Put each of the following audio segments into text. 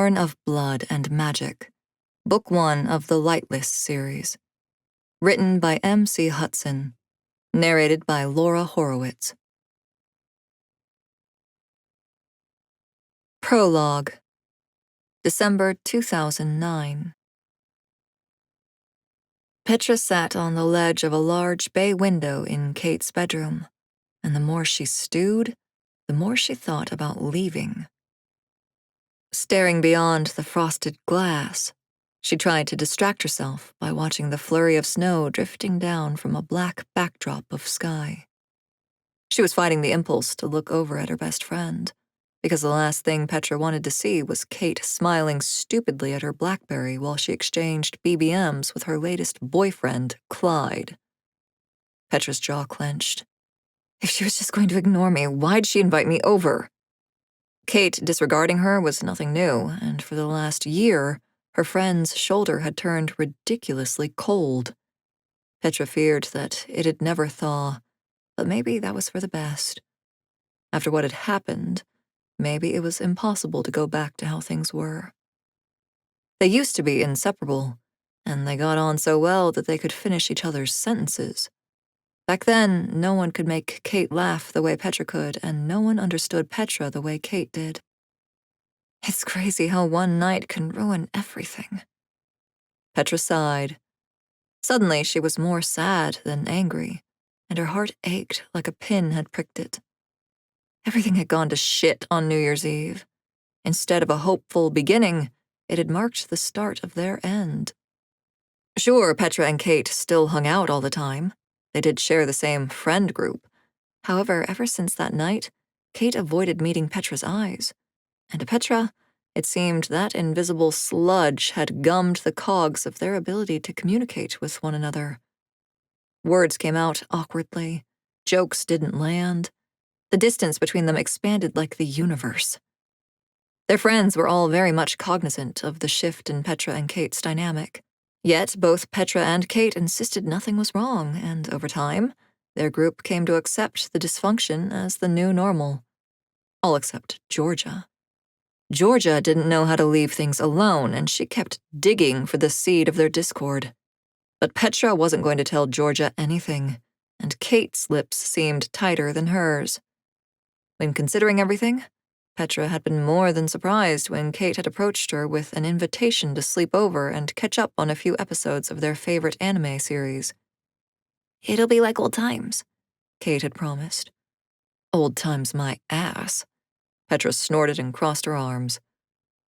Born of Blood and Magic, Book 1 of the Lightless series. Written by M.C. Hudson. Narrated by Laura Horowitz. Prologue, December 2009. Petra sat on the ledge of a large bay window in Kate's bedroom, and the more she stewed, the more she thought about leaving. Staring beyond the frosted glass, she tried to distract herself by watching the flurry of snow drifting down from a black backdrop of sky. She was fighting the impulse to look over at her best friend, because the last thing Petra wanted to see was Kate smiling stupidly at her BlackBerry while she exchanged BBMs with her latest boyfriend, Clyde. Petra's jaw clenched. If she was just going to ignore me, why'd she invite me over? Kate disregarding her was nothing new, and for the last year, her friend's shoulder had turned ridiculously cold. Petra feared that it'd never thaw, but maybe that was for the best. After what had happened, maybe it was impossible to go back to how things were. They used to be inseparable, and they got on so well that they could finish each other's sentences. Back then, no one could make Kate laugh the way Petra could, and no one understood Petra the way Kate did. It's crazy how one night can ruin everything. Petra sighed. Suddenly, she was more sad than angry, and her heart ached like a pin had pricked it. Everything had gone to shit on New Year's Eve. Instead of a hopeful beginning, it had marked the start of their end. Sure, Petra and Kate still hung out all the time. They did share the same friend group. However, ever since that night, Kate avoided meeting Petra's eyes. And to Petra, it seemed that invisible sludge had gummed the cogs of their ability to communicate with one another. Words came out awkwardly. Jokes didn't land. The distance between them expanded like the universe. Their friends were all very much cognizant of the shift in Petra and Kate's dynamic. Yet both Petra and Kate insisted nothing was wrong, and over time, their group came to accept the dysfunction as the new normal. All except Georgia. Georgia didn't know how to leave things alone, and she kept digging for the seed of their discord. But Petra wasn't going to tell Georgia anything, and Kate's lips seemed tighter than hers. When considering everything, Petra had been more than surprised when Kate had approached her with an invitation to sleep over and catch up on a few episodes of their favorite anime series. "It'll be like old times," Kate had promised. "Old times my ass." Petra snorted and crossed her arms.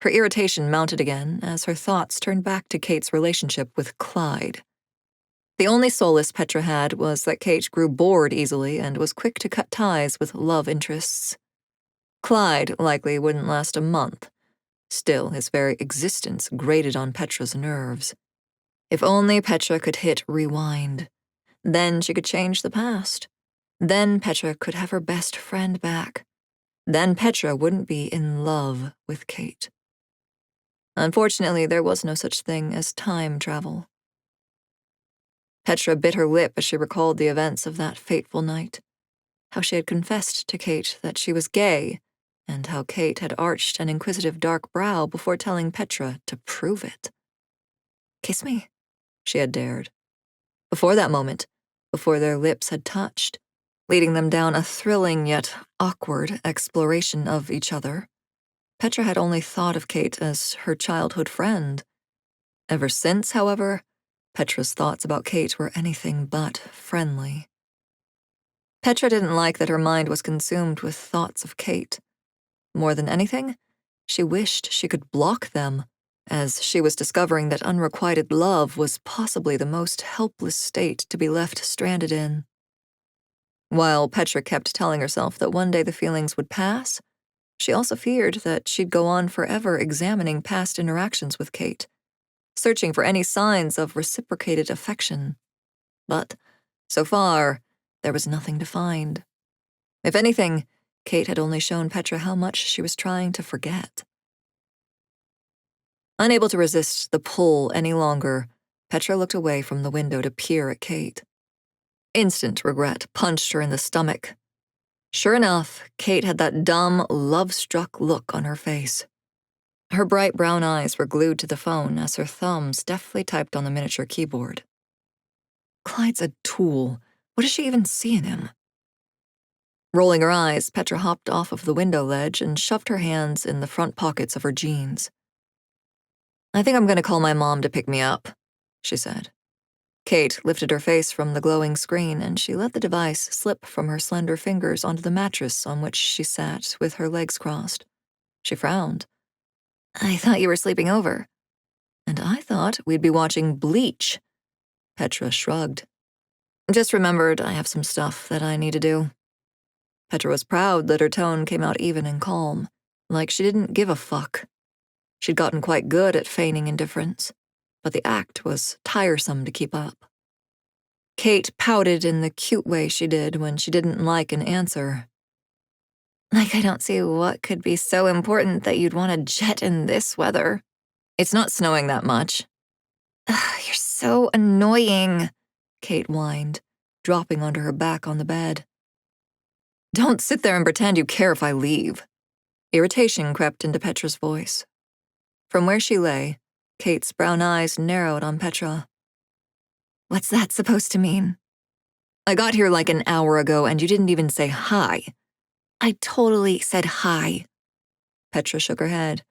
Her irritation mounted again as her thoughts turned back to Kate's relationship with Clyde. The only solace Petra had was that Kate grew bored easily and was quick to cut ties with love interests. Clyde likely wouldn't last a month. Still, his very existence grated on Petra's nerves. If only Petra could hit rewind. Then she could change the past. Then Petra could have her best friend back. Then Petra wouldn't be in love with Kate. Unfortunately, there was no such thing as time travel. Petra bit her lip as she recalled the events of that fateful night. How she had confessed to Kate that she was gay, and how Kate had arched an inquisitive dark brow before telling Petra to prove it. "Kiss me," she had dared. Before that moment, before their lips had touched, leading them down a thrilling yet awkward exploration of each other, Petra had only thought of Kate as her childhood friend. Ever since, however, Petra's thoughts about Kate were anything but friendly. Petra didn't like that her mind was consumed with thoughts of Kate. More than anything, she wished she could block them, as she was discovering that unrequited love was possibly the most helpless state to be left stranded in. While Petra kept telling herself that one day the feelings would pass, she also feared that she'd go on forever examining past interactions with Kate, searching for any signs of reciprocated affection. But, so far, there was nothing to find. If anything, Kate had only shown Petra how much she was trying to forget. Unable to resist the pull any longer, Petra looked away from the window to peer at Kate. Instant regret punched her in the stomach. Sure enough, Kate had that dumb, love-struck look on her face. Her bright brown eyes were glued to the phone as her thumbs deftly typed on the miniature keyboard. Clyde's a tool. What does she even see in him? Rolling her eyes, Petra hopped off of the window ledge and shoved her hands in the front pockets of her jeans. I think I'm going to call my mom to pick me up, she said. Cait lifted her face from the glowing screen, and she let the device slip from her slender fingers onto the mattress on which she sat with her legs crossed. She frowned. I thought you were sleeping over. And I thought we'd be watching Bleach. Petra shrugged. Just remembered I have some stuff that I need to do. Petra was proud that her tone came out even and calm, like she didn't give a fuck. She'd gotten quite good at feigning indifference, but the act was tiresome to keep up. Cait pouted in the cute way she did when she didn't like an answer. Like, I don't see what could be so important that you'd want a jet in this weather. It's not snowing that much. Ugh, you're so annoying, Cait whined, dropping onto her back on the bed. Don't sit there and pretend you care if I leave. Irritation crept into Petra's voice. From where she lay, Cait's brown eyes narrowed on Petra. What's that supposed to mean? I got here like an hour ago and you didn't even say hi. I totally said hi. Petra shook her head.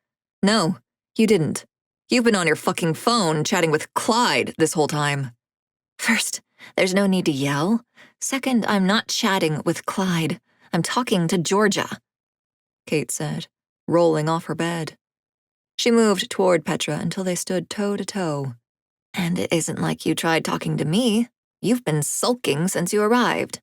No, you didn't. You've been on your fucking phone chatting with Clyde this whole time. First, there's no need to yell. Second, I'm not chatting with Clyde. I'm talking to Georgia, Cait said, rolling off her bed. She moved toward Petra until they stood toe to toe. And it isn't like you tried talking to me. You've been sulking since you arrived.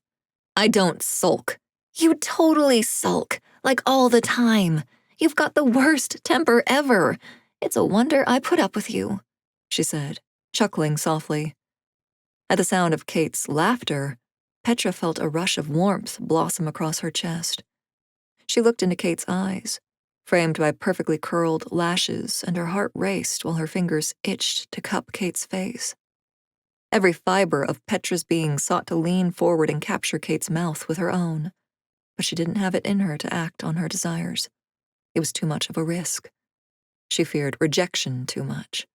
I don't sulk. You totally sulk, like all the time. You've got the worst temper ever. It's a wonder I put up with you, she said, chuckling softly. At the sound of Cait's laughter, Petra felt a rush of warmth blossom across her chest. She looked into Cait's eyes, framed by perfectly curled lashes, and her heart raced while her fingers itched to cup Cait's face. Every fiber of Petra's being sought to lean forward and capture Cait's mouth with her own, but she didn't have it in her to act on her desires. It was too much of a risk. She feared rejection too much.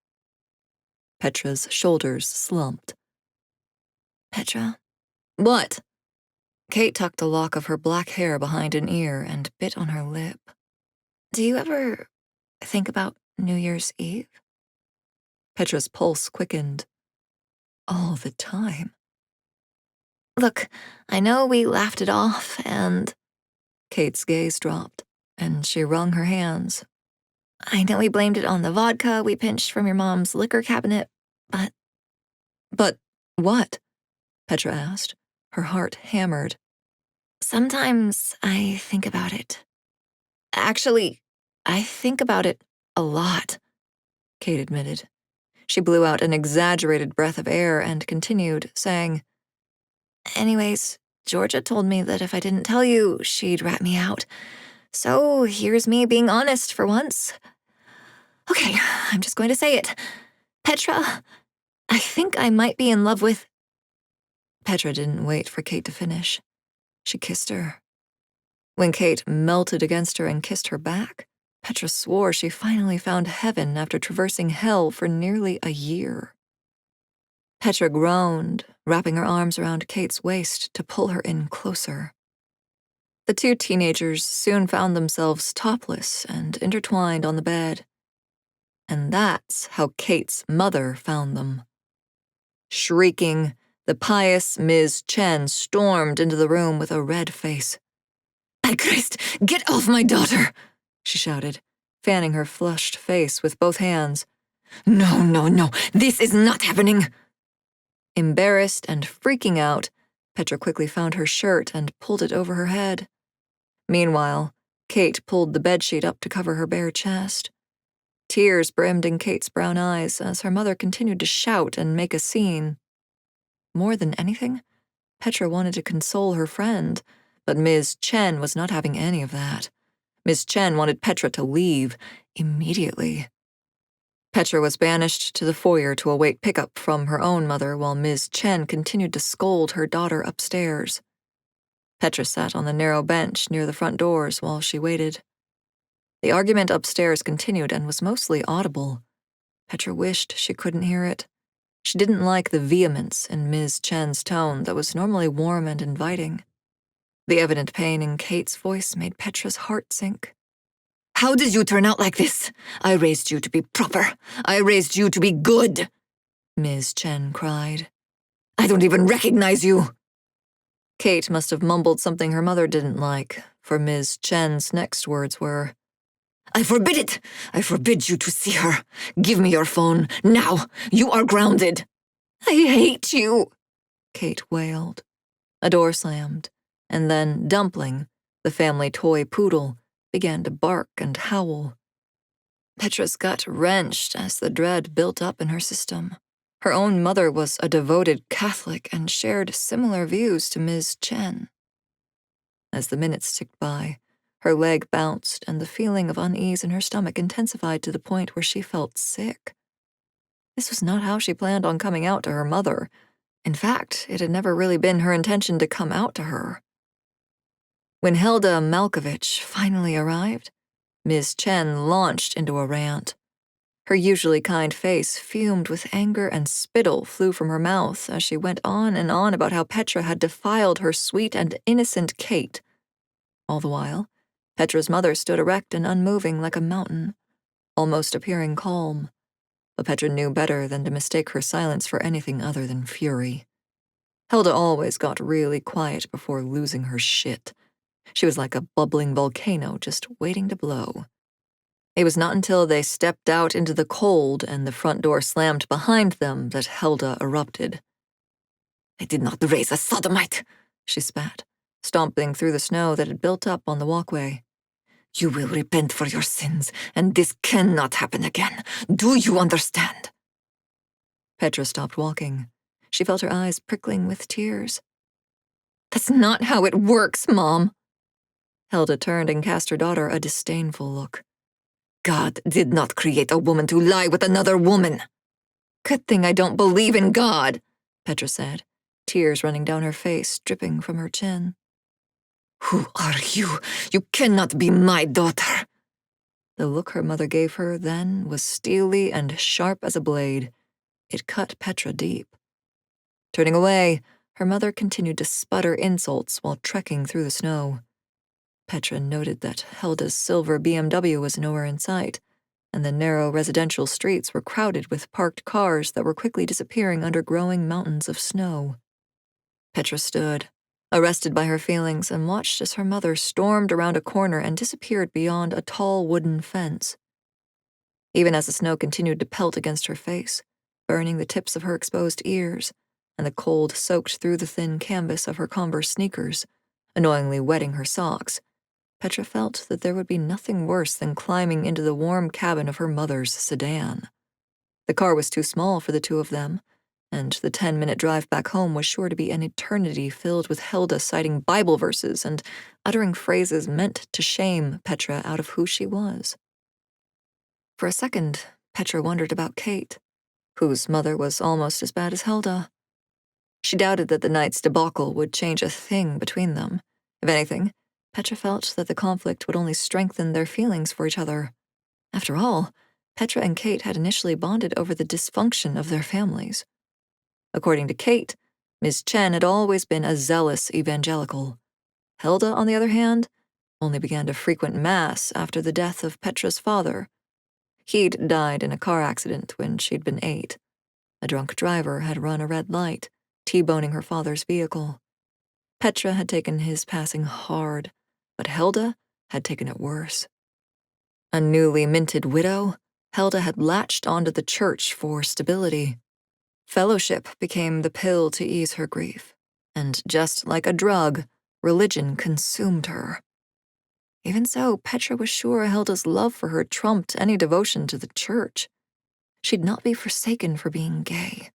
Petra's shoulders slumped. Petra? What? Cait tucked a lock of her black hair behind an ear and bit on her lip. Do you ever think about New Year's Eve? Petra's pulse quickened. All the time. Look, I know we laughed it off and... Cait's gaze dropped, and she wrung her hands. I know we blamed it on the vodka we pinched from your mom's liquor cabinet, but... But what? Petra asked, her heart hammered. Sometimes I think about it. Actually, I think about it a lot, Cait admitted. She blew out an exaggerated breath of air and continued, saying, Anyways, Georgia told me that if I didn't tell you, she'd rat me out. So here's me being honest for once. Okay, I'm just going to say it. Petra, I think I might be in love with... Petra didn't wait for Cait to finish. She kissed her. When Cait melted against her and kissed her back, Petra swore she finally found heaven after traversing hell for nearly a year. Petra groaned, wrapping her arms around Cait's waist to pull her in closer. The two teenagers soon found themselves topless and intertwined on the bed. And that's how Cait's mother found them. Shrieking, the pious Ms. Chen stormed into the room with a red face. By Christ, get off my daughter, she shouted, fanning her flushed face with both hands. No, this is not happening. Embarrassed and freaking out, Petra quickly found her shirt and pulled it over her head. Meanwhile, Cait pulled the bedsheet up to cover her bare chest. Tears brimmed in Cait's brown eyes as her mother continued to shout and make a scene. More than anything, Petra wanted to console her friend, but Ms. Chen was not having any of that. Ms. Chen wanted Petra to leave immediately. Petra was banished to the foyer to await pickup from her own mother while Ms. Chen continued to scold her daughter upstairs. Petra sat on the narrow bench near the front doors while she waited. The argument upstairs continued and was mostly audible. Petra wished she couldn't hear it. She didn't like the vehemence in Ms. Chen's tone that was normally warm and inviting. The evident pain in Kate's voice made Petra's heart sink. "How did you turn out like this? I raised you to be proper. I raised you to be good," Ms. Chen cried. "I don't even recognize you." Kate must have mumbled something her mother didn't like, for Ms. Chen's next words were, "I forbid it! I forbid you to see her. Give me your phone, now! You are grounded!" "I hate you!" Kate wailed. A door slammed, and then Dumpling, the family toy poodle, began to bark and howl. Petra's gut wrenched as the dread built up in her system. Her own mother was a devoted Catholic and shared similar views to Ms. Chen. As the minutes ticked by, her leg bounced and the feeling of unease in her stomach intensified to the point where she felt sick. This was not how she planned on coming out to her mother. In fact, it had never really been her intention to come out to her. When Petra Malkovitch finally arrived, Ms. Chen launched into a rant. Her usually kind face fumed with anger and spittle flew from her mouth as she went on and on about how Petra had defiled her sweet and innocent Kate. All the while, Petra's mother stood erect and unmoving like a mountain, almost appearing calm. But Petra knew better than to mistake her silence for anything other than fury. Hilda always got really quiet before losing her shit. She was like a bubbling volcano just waiting to blow. It was not until they stepped out into the cold and the front door slammed behind them that Hilda erupted. "I did not raise a sodomite," she spat, stomping through the snow that had built up on the walkway. "You will repent for your sins, and this cannot happen again. Do you understand?" Petra stopped walking. She felt her eyes prickling with tears. "That's not how it works, Mom." Hilda turned and cast her daughter a disdainful look. "God did not create a woman to lie with another woman." "Good thing I don't believe in God," Petra said, tears running down her face, dripping from her chin. "Who are you? You cannot be my daughter." The look her mother gave her then was steely and sharp as a blade. It cut Petra deep. Turning away, her mother continued to sputter insults while trekking through the snow. Petra noted that Hilda's silver BMW was nowhere in sight, and the narrow residential streets were crowded with parked cars that were quickly disappearing under growing mountains of snow. Petra stood, arrested by her feelings, and watched as her mother stormed around a corner and disappeared beyond a tall wooden fence. Even as the snow continued to pelt against her face, burning the tips of her exposed ears, and the cold soaked through the thin canvas of her Converse sneakers, annoyingly wetting her socks, Petra felt that there would be nothing worse than climbing into the warm cabin of her mother's sedan. The car was too small for the two of them, and the 10-minute drive back home was sure to be an eternity filled with Hilda citing Bible verses and uttering phrases meant to shame Petra out of who she was. For a second, Petra wondered about Kate, whose mother was almost as bad as Hilda. She doubted that the night's debacle would change a thing between them. If anything, Petra felt that the conflict would only strengthen their feelings for each other. After all, Petra and Kate had initially bonded over the dysfunction of their families. According to Kate, Ms. Chen had always been a zealous evangelical. Hilda, on the other hand, only began to frequent Mass after the death of Petra's father. He'd died in a car accident when she'd been 8. A drunk driver had run a red light, T-boning her father's vehicle. Petra had taken his passing hard, but Hilda had taken it worse. A newly minted widow, Hilda had latched onto the church for stability. Fellowship became the pill to ease her grief, and just like a drug, religion consumed her. Even so, Petra was sure Hilda's love for her trumped any devotion to the church. She'd not be forsaken for being gay.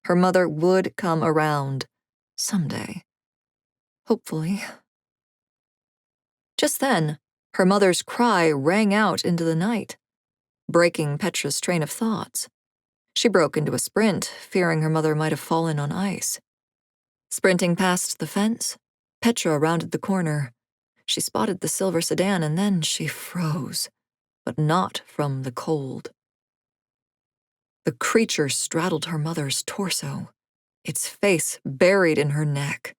Her mother would come around, someday. Hopefully. Just then, her mother's cry rang out into the night, breaking Petra's train of thoughts. She broke into a sprint, fearing her mother might have fallen on ice. Sprinting past the fence, Petra rounded the corner. She spotted the silver sedan and then she froze, but not from the cold. The creature straddled her mother's torso, its face buried in her neck.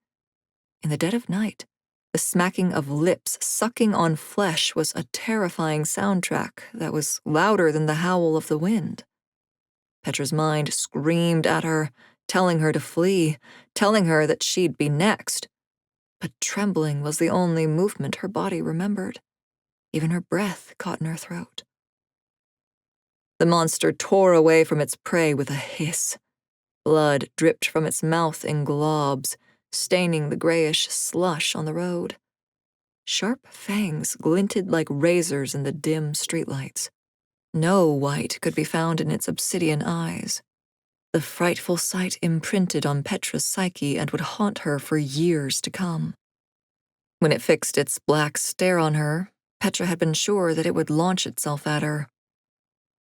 In the dead of night, the smacking of lips sucking on flesh was a terrifying soundtrack that was louder than the howl of the wind. Petra's mind screamed at her, telling her to flee, telling her that she'd be next. But trembling was the only movement her body remembered. Even her breath caught in her throat. The monster tore away from its prey with a hiss. Blood dripped from its mouth in globs, staining the grayish slush on the road. Sharp fangs glinted like razors in the dim streetlights. No white could be found in its obsidian eyes. The frightful sight imprinted on Petra's psyche and would haunt her for years to come. When it fixed its black stare on her, Petra had been sure that it would launch itself at her.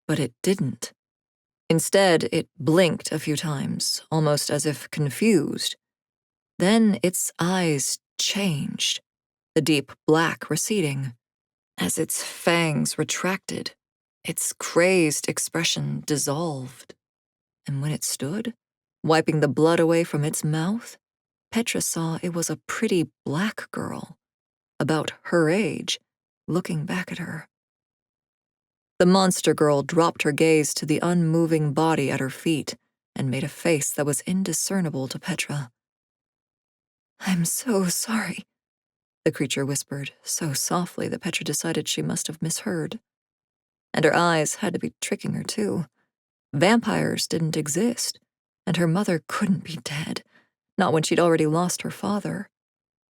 But it didn't. Instead, it blinked a few times, almost as if confused. Then its eyes changed, the deep black receding. As its fangs retracted, its crazed expression dissolved. And when it stood, wiping the blood away from its mouth, Petra saw it was a pretty black girl, about her age, looking back at her. The monster girl dropped her gaze to the unmoving body at her feet and made a face that was indiscernible to Petra. "I'm so sorry," the creature whispered, so softly that Petra decided she must have misheard. And her eyes had to be tricking her, too. Vampires didn't exist, and her mother couldn't be dead, not when she'd already lost her father.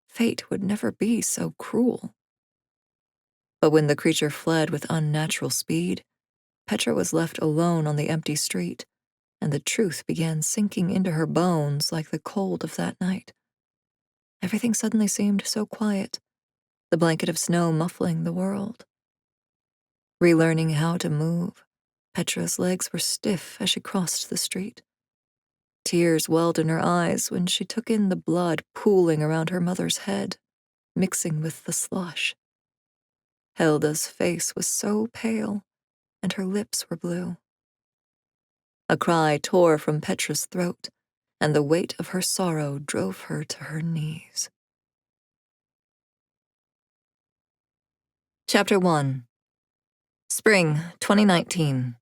Fate would never be so cruel. But when the creature fled with unnatural speed, Petra was left alone on the empty street, and the truth began sinking into her bones like the cold of that night. Everything suddenly seemed so quiet, the blanket of snow muffling the world. Relearning how to move, Petra's legs were stiff as she crossed the street. Tears welled in her eyes when she took in the blood pooling around her mother's head, mixing with the slush. Hilda's face was so pale, and her lips were blue. A cry tore from Petra's throat, and the weight of her sorrow drove her to her knees. Chapter 1. Spring 2019.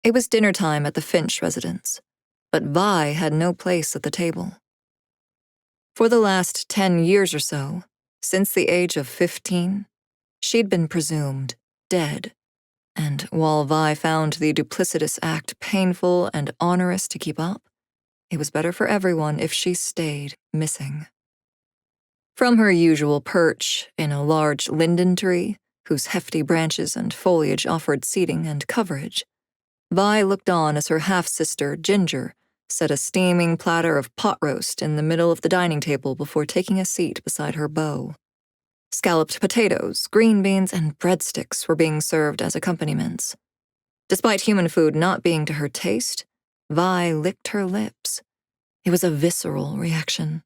It was dinner time at the Finch residence, but Vi had no place at the table. For the last 10 years or so, since the age of 15, she'd been presumed dead, and while Vi found the duplicitous act painful and onerous to keep up, it was better for everyone if she stayed missing. From her usual perch in a large linden tree, whose hefty branches and foliage offered seating and coverage, Vi looked on as her half-sister, Ginger, set a steaming platter of pot roast in the middle of the dining table before taking a seat beside her beau. Scalloped potatoes, green beans, and breadsticks were being served as accompaniments. Despite human food not being to her taste, Vi licked her lips. It was a visceral reaction,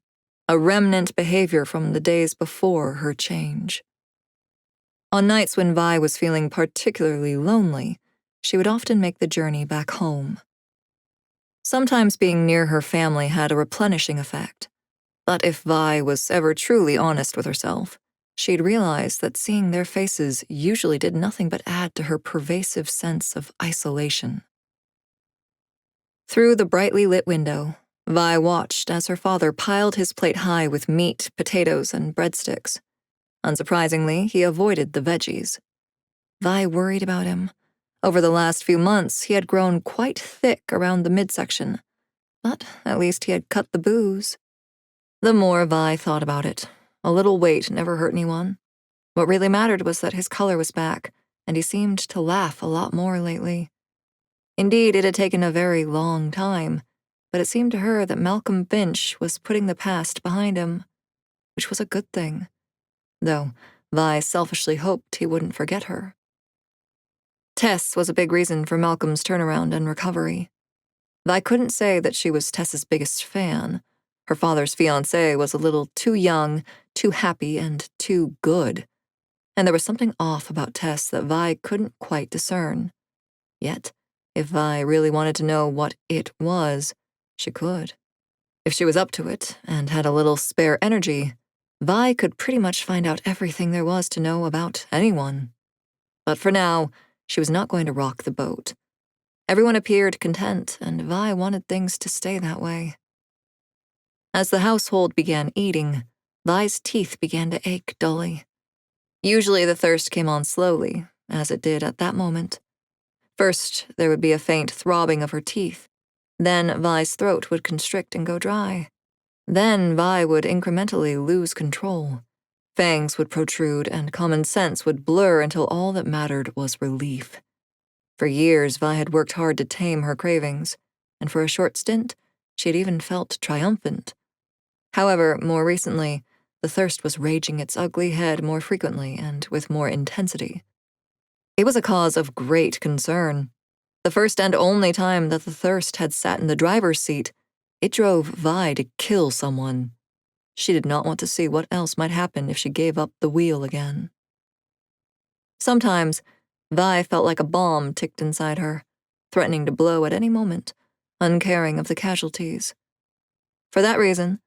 a remnant behavior from the days before her change. On nights when Vi was feeling particularly lonely, she would often make the journey back home. Sometimes being near her family had a replenishing effect, but if Vi was ever truly honest with herself, she'd realize that seeing their faces usually did nothing but add to her pervasive sense of isolation. Through the brightly lit window, Vi watched as her father piled his plate high with meat, potatoes, and breadsticks. Unsurprisingly, he avoided the veggies. Vi worried about him. Over the last few months, he had grown quite thick around the midsection, but at least he had cut the booze. The more Vi thought about it, a little weight never hurt anyone. What really mattered was that his color was back, and he seemed to laugh a lot more lately. Indeed, it had taken a very long time, but it seemed to her that Malcolm Finch was putting the past behind him, which was a good thing, though Vi selfishly hoped he wouldn't forget her. Tess was a big reason for Malcolm's turnaround and recovery. Vi couldn't say that she was Tess's biggest fan. Her father's fiancé was a little too young, too happy and too good. And there was something off about Tess that Vi couldn't quite discern. Yet, if Vi really wanted to know what it was, she could. If she was up to it and had a little spare energy, Vi could pretty much find out everything there was to know about anyone. But for now, she was not going to rock the boat. Everyone appeared content, and Vi wanted things to stay that way. As the household began eating, Vi's teeth began to ache dully. Usually the thirst came on slowly, as it did at that moment. First, there would be a faint throbbing of her teeth. Then Vi's throat would constrict and go dry. Then Vi would incrementally lose control. Fangs would protrude, and common sense would blur until all that mattered was relief. For years, Vi had worked hard to tame her cravings, and for a short stint, she had even felt triumphant. However, more recently, the thirst was raging its ugly head more frequently and with more intensity. It was a cause of great concern. The first and only time that the thirst had sat in the driver's seat, it drove Vi to kill someone. She did not want to see what else might happen if she gave up the wheel again. Sometimes, Vi felt like a bomb ticked inside her, threatening to blow at any moment, uncaring of the casualties. For that reason,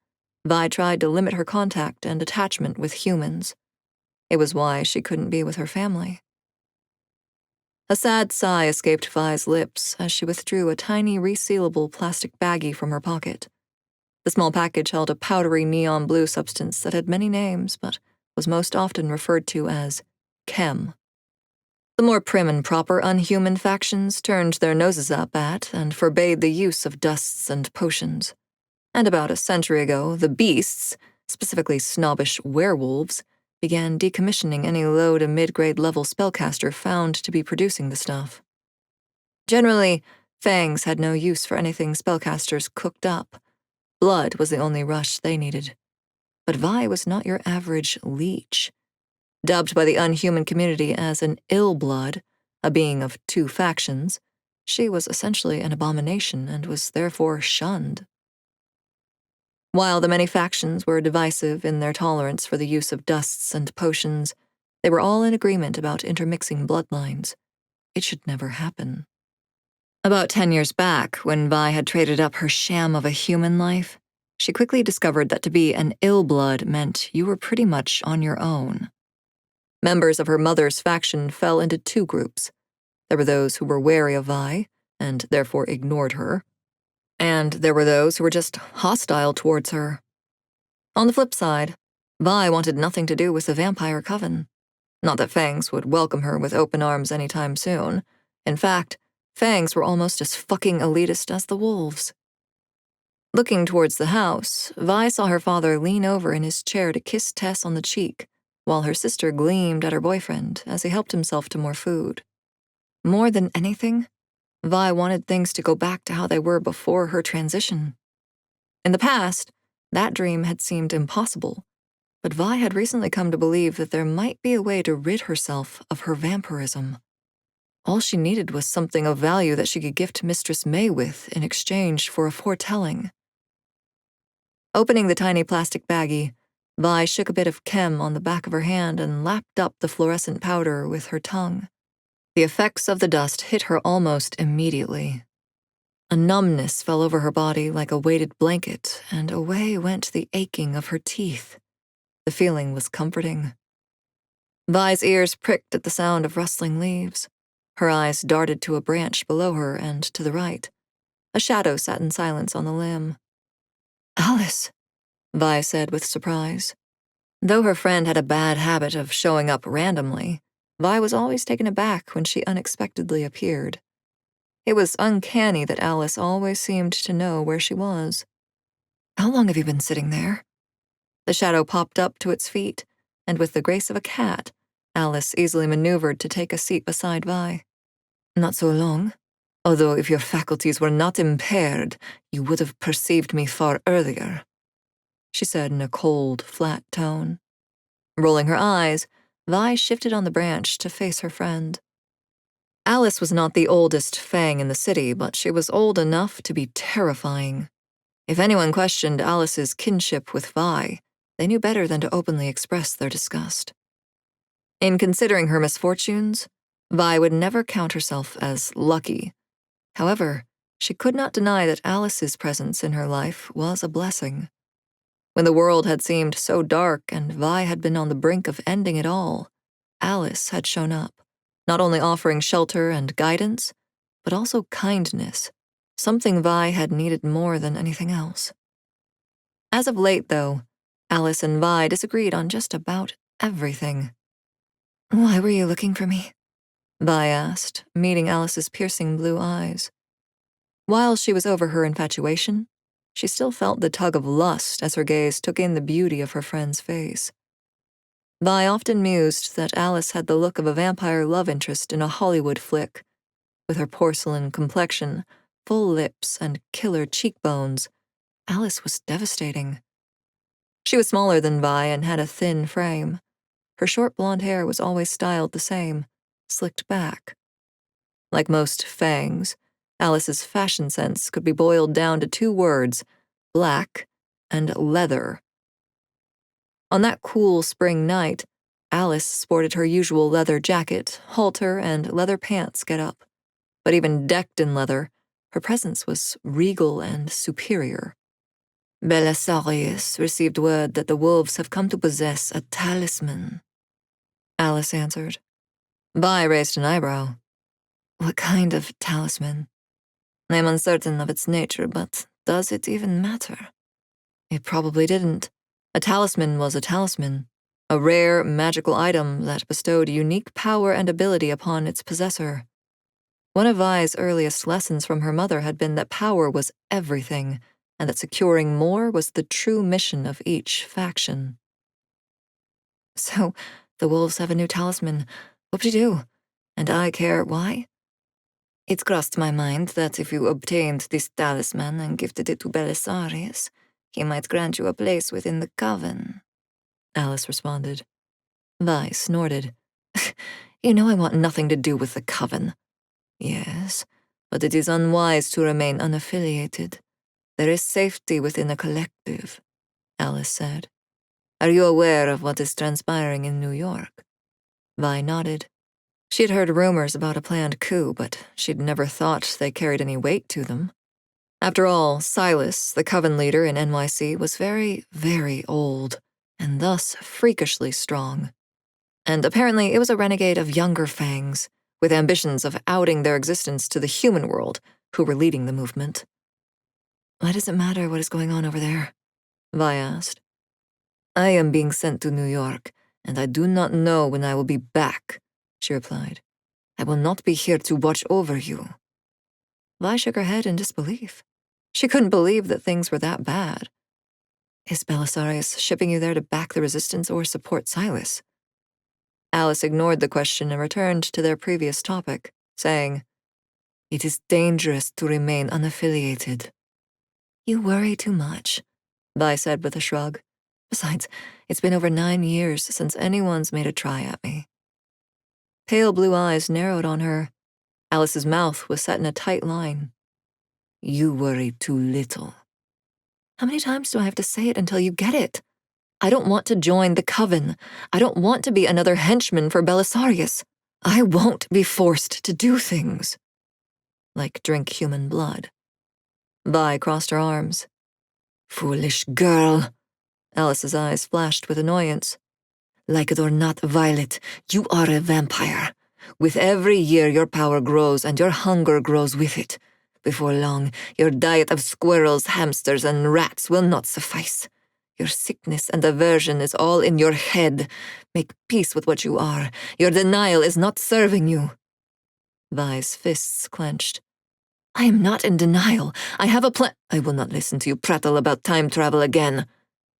Vi tried to limit her contact and attachment with humans. It was why she couldn't be with her family. A sad sigh escaped Vi's lips as she withdrew a tiny resealable plastic baggie from her pocket. The small package held a powdery neon blue substance that had many names but was most often referred to as chem. The more prim and proper unhuman factions turned their noses up at and forbade the use of dusts and potions. And about a century ago, the beasts, specifically snobbish werewolves, began decommissioning any low to mid-grade level spellcaster found to be producing the stuff. Generally, fangs had no use for anything spellcasters cooked up. Blood was the only rush they needed. But Vi was not your average leech. Dubbed by the unhuman community as an ill blood, a being of two factions, she was essentially an abomination and was therefore shunned. While the many factions were divisive in their tolerance for the use of dusts and potions, they were all in agreement about intermixing bloodlines. It should never happen. About 10 years back, when Vi had traded up her sham of a human life, she quickly discovered that to be an ill blood meant you were pretty much on your own. Members of her mother's faction fell into two groups. There were those who were wary of Vi, and therefore ignored her, and there were those who were just hostile towards her. On the flip side, Vi wanted nothing to do with the vampire coven. Not that Fangs would welcome her with open arms anytime soon. In fact, Fangs were almost as fucking elitist as the wolves. Looking towards the house, Vi saw her father lean over in his chair to kiss Tess on the cheek, while her sister gleamed at her boyfriend as he helped himself to more food. More than anything, Vi wanted things to go back to how they were before her transition. In the past, that dream had seemed impossible, but Vi had recently come to believe that there might be a way to rid herself of her vampirism. All she needed was something of value that she could gift Mistress May with in exchange for a foretelling. Opening the tiny plastic baggie, Vi shook a bit of chem on the back of her hand and lapped up the fluorescent powder with her tongue. The effects of the dust hit her almost immediately. A numbness fell over her body like a weighted blanket, and away went the aching of her teeth. The feeling was comforting. Vi's ears pricked at the sound of rustling leaves. Her eyes darted to a branch below her and to the right. A shadow sat in silence on the limb. "Alice," Vi said with surprise. Though her friend had a bad habit of showing up randomly, Vi was always taken aback when she unexpectedly appeared. It was uncanny that Alice always seemed to know where she was. "How long have you been sitting there?" The shadow popped up to its feet, and with the grace of a cat, Alice easily maneuvered to take a seat beside Vi. "Not so long, although if your faculties were not impaired, you would have perceived me far earlier," she said in a cold, flat tone. Rolling her eyes, Vi shifted on the branch to face her friend. Alice was not the oldest Fang in the city, but she was old enough to be terrifying. If anyone questioned Alice's kinship with Vi, they knew better than to openly express their disgust. In considering her misfortunes, Vi would never count herself as lucky. However, she could not deny that Alice's presence in her life was a blessing. When the world had seemed so dark and Vi had been on the brink of ending it all, Alice had shown up, not only offering shelter and guidance, but also kindness, something Vi had needed more than anything else. As of late, though, Alice and Vi disagreed on just about everything. "Why were you looking for me?" Vi asked, meeting Alice's piercing blue eyes. While she was over her infatuation, she still felt the tug of lust as her gaze took in the beauty of her friend's face. Vi often mused that Alice had the look of a vampire love interest in a Hollywood flick. With her porcelain complexion, full lips, and killer cheekbones, Alice was devastating. She was smaller than Vi and had a thin frame. Her short blonde hair was always styled the same, slicked back. Like most fangs, Alice's fashion sense could be boiled down to 2 words, black and leather. On that cool spring night, Alice sported her usual leather jacket, halter, and leather pants get-up. But even decked in leather, her presence was regal and superior. "Belisarius received word that the wolves have come to possess a talisman," Alice answered. Vi raised an eyebrow. "What kind of talisman?" "I am uncertain of its nature, but does it even matter?" It probably didn't. A talisman was a talisman, a rare, magical item that bestowed unique power and ability upon its possessor. One of Vi's earliest lessons from her mother had been that power was everything, and that securing more was the true mission of each faction. "So, the wolves have a new talisman. Whoop-de-doo. And I care why?" "It crossed my mind that if you obtained this talisman and gifted it to Belisarius, he might grant you a place within the coven," Alice responded. Vi snorted. "You know I want nothing to do with the coven." "Yes, but it is unwise to remain unaffiliated. There is safety within a collective," Alice said. "Are you aware of what is transpiring in New York?" Vi nodded. She had heard rumors about a planned coup, but she'd never thought they carried any weight to them. After all, Silas, the coven leader in NYC, was very, very old, and thus freakishly strong. And apparently it was a renegade of younger fangs, with ambitions of outing their existence to the human world, who were leading the movement. "Why does it matter what is going on over there?" Vi asked. "I am being sent to New York, and I do not know when I will be back," she replied. "I will not be here to watch over you." Vi shook her head in disbelief. She couldn't believe that things were that bad. "Is Belisarius shipping you there to back the resistance or support Silas?" Alice ignored the question and returned to their previous topic, saying, "It is dangerous to remain unaffiliated." "You worry too much," Vi said with a shrug. "Besides, it's been over 9 years since anyone's made a try at me." Pale blue eyes narrowed on her. Alice's mouth was set in a tight line. "You worry too little." "How many times do I have to say it until you get it? I don't want to join the coven. I don't want to be another henchman for Belisarius. I won't be forced to do things." Like drink human blood. Vi crossed her arms. "Foolish girl." Alice's eyes flashed with annoyance. "Like it or not, Violet, you are a vampire. With every year your power grows and your hunger grows with it. Before long, your diet of squirrels, hamsters, and rats will not suffice. Your sickness and aversion is all in your head. Make peace with what you are. Your denial is not serving you." Vi's fists clenched. "I am not in denial. I have a plan." "I will not listen to you prattle about time travel again,"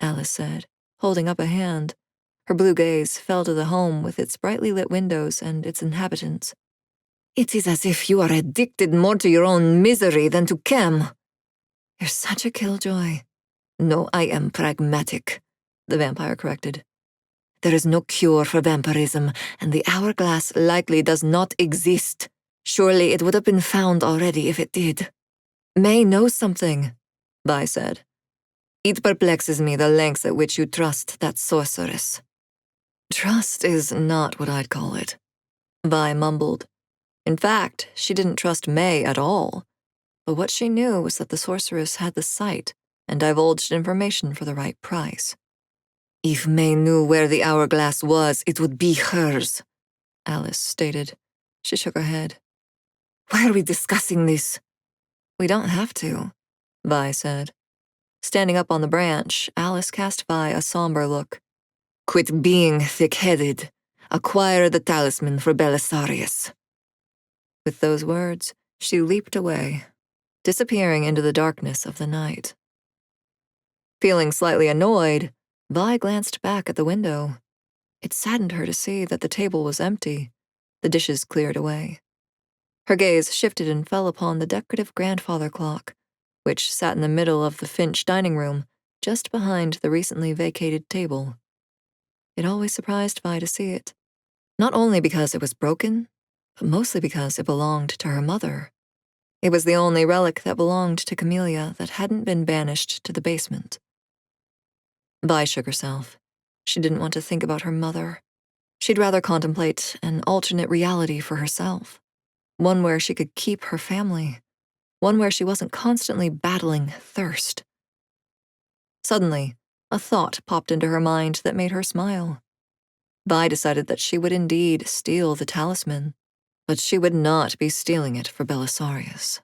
Alice said, holding up a hand. Her blue gaze fell to the home with its brightly lit windows and its inhabitants. "It is as if you are addicted more to your own misery than to Chem." "You're such a killjoy." "No, I am pragmatic," the vampire corrected. "There is no cure for vampirism, and the hourglass likely does not exist. Surely it would have been found already if it did." "May knows something," Vi said. It perplexes me the lengths at which you trust that sorceress. Trust is not what I'd call it, Vi mumbled. In fact, she didn't trust May at all. But what she knew was that the sorceress had the sight and divulged information for the right price. If May knew where the hourglass was, it would be hers, Alice stated. She shook her head. Why are we discussing this? We don't have to, Vi said. Standing up on the branch, Alice cast Vi a somber look. Quit being thick-headed. Acquire the talisman for Belisarius. With those words, she leaped away, disappearing into the darkness of the night. Feeling slightly annoyed, Vi glanced back at the window. It saddened her to see that the table was empty, the dishes cleared away. Her gaze shifted and fell upon the decorative grandfather clock, which sat in the middle of the Finch dining room, just behind the recently vacated table. It always surprised Vi to see it, not only because it was broken, but mostly because it belonged to her mother. It was the only relic that belonged to Camellia that hadn't been banished to the basement. Vi shook herself. She didn't want to think about her mother. She'd rather contemplate an alternate reality for herself, one where she could keep her family, one where she wasn't constantly battling thirst. Suddenly, a thought popped into her mind that made her smile. Vi decided that she would indeed steal the talisman, but she would not be stealing it for Belisarius.